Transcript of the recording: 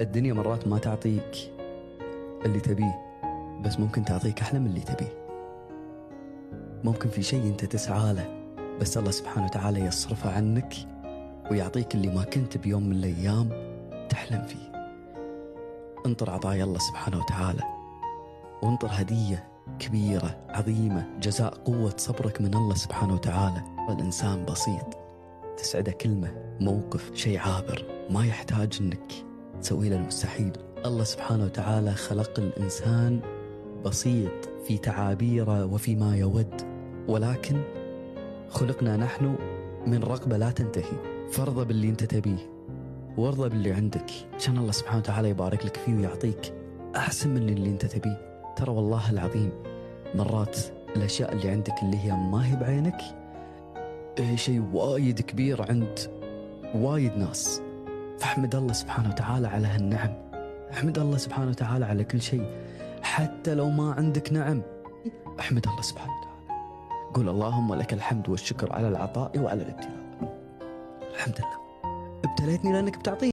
الدنيا مرات ما تعطيك اللي تبيه، بس ممكن تعطيك أحلى من اللي تبيه. ممكن في شيء أنت تسعى له، بس الله سبحانه وتعالى يصرفه عنك ويعطيك اللي ما كنت بيوم من الأيام تحلم فيه. انطر عطايا الله سبحانه وتعالى، وانطر هدية كبيرة عظيمة، جزاء قوة صبرك من الله سبحانه وتعالى. والإنسان بسيط، تسعده كلمة، موقف، شيء عابر، ما يحتاج أنك تسوي له المستحيل. الله سبحانه وتعالى خلق الإنسان بسيط في تعابيره وفي ما يود، ولكن خلقنا نحن من رغبة لا تنتهي. فارضى باللي انت تبيه وارضى باللي عندك، عشان الله سبحانه وتعالى يبارك لك فيه ويعطيك أحسن من اللي انت تبيه. ترى والله العظيم مرات الأشياء اللي عندك اللي هي ما هي بعينك شيء وايد كبير عند وايد ناس. فاحمد الله سبحانه وتعالى على هالنعم، احمد الله سبحانه وتعالى على كل شيء. حتى لو ما عندك نعم، احمد الله سبحانه وتعالى، قول اللهم لك الحمد والشكر على العطاء وعلى الابتلاء. الحمد لله ابتليتني لأنك بتعطيني.